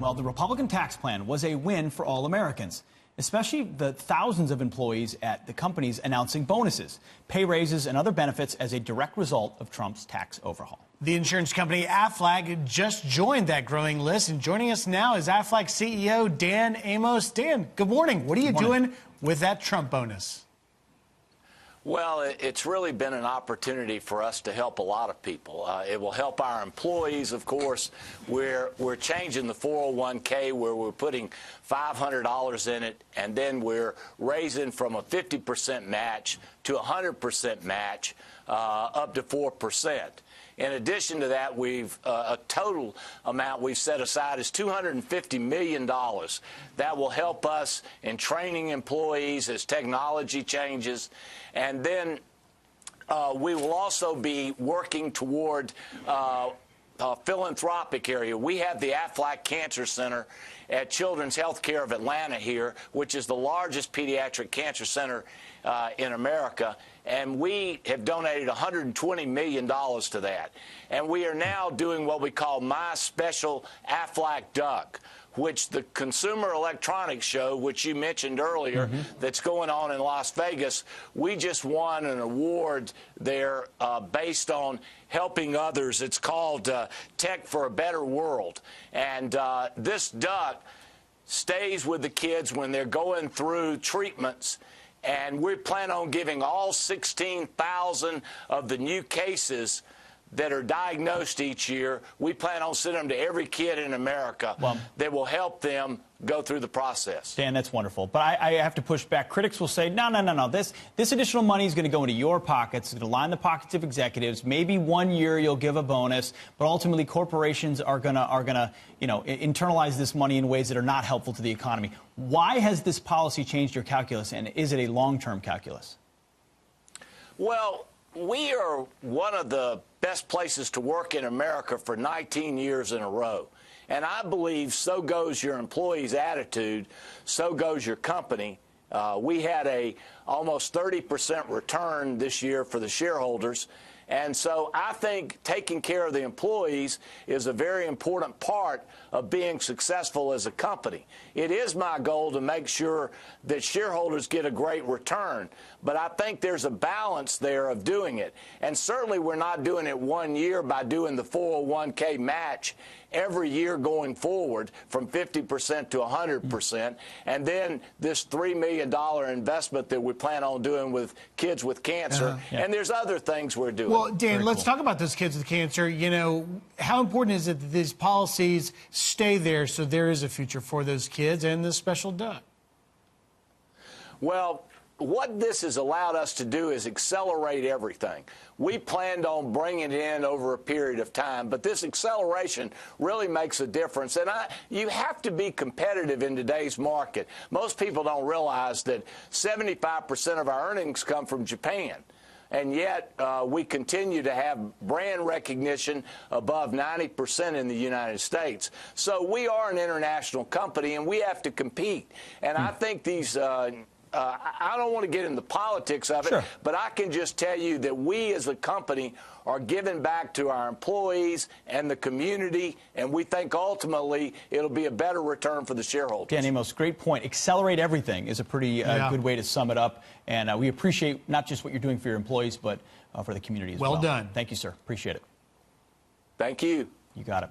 Well, the Republican tax plan was a win for all Americans, especially the thousands of employees at the companies announcing bonuses, pay raises, and other benefits as a direct result of Trump's tax overhaul. The insurance company Aflac just joined that growing list, and joining us now is Aflac CEO Dan Amos. Dan, good morning. What are you doing with that Trump bonus? Well, it's really been an opportunity for us to help a lot of people. It will help our employees, of course. We're changing the 401k where we're putting $500 in it, and then we're raising from a 50% match to a 100% match up to 4%. In addition to that, a total amount we've set aside is $250 million. That will help us in training employees as technology changes. And then we will also be working toward a philanthropic area. We have the Aflac Cancer Center at Children's Healthcare of Atlanta here, which is the largest pediatric cancer center in America. And we have donated $120 million to that. And we are now doing what we call My Special Aflac Duck, which the Consumer Electronics Show, which you mentioned earlier, that's going on in Las Vegas, we just won an award there based on helping others. It's called Tech for a Better World. And this duck stays with the kids when they're going through treatments. And we plan on giving all 16,000 of the new cases that are diagnosed each year, we plan on sending them to every kid in America that will help them go through the process. Dan, that's wonderful. But I have to push back. Critics will say, no. This additional money is going to go into your pockets. It's going to line the pockets of executives. Maybe 1 year you'll give a bonus, but ultimately corporations are going to internalize this money in ways that are not helpful to the economy. Why has this policy changed your calculus, and is it a long-term calculus? Well, we are one of the best places to work in America for 19 years in a row. And I believe so goes your employees' attitude, so goes your company. We had a almost 30% return this year for the shareholders. And so I think taking care of the employees is a very important part of being successful as a company. It is my goal to make sure that shareholders get a great return, but I think there's a balance there of doing it. And certainly we're not doing it 1 year by doing the 401k match every year going forward from 50% to 100%. And then this $3 million investment that we plan on doing with kids with cancer. And there's other things we're doing. Well, Dan, let's talk about those kids with cancer. You know, how important is it that these policies stay there so there is a future for those kids and this special duck? Well, what this has allowed us to do is accelerate everything. We planned on bringing it in over a period of time, but this acceleration really makes a difference. And you have to be competitive in today's market. Most people don't realize that 75% of our earnings come from Japan. And yet we continue to have brand recognition above 90% in the United States. So we are an international company, and we have to compete. And I think these I don't want to get into politics of it, but I can just tell you that we as a company are giving back to our employees and the community, and we think ultimately it'll be a better return for the shareholders. Dan Amos, great point. Accelerate everything is a pretty good way to sum it up, and we appreciate not just what you're doing for your employees, but for the community as well. Well done. Thank you, sir. Appreciate it. Thank you. You got it.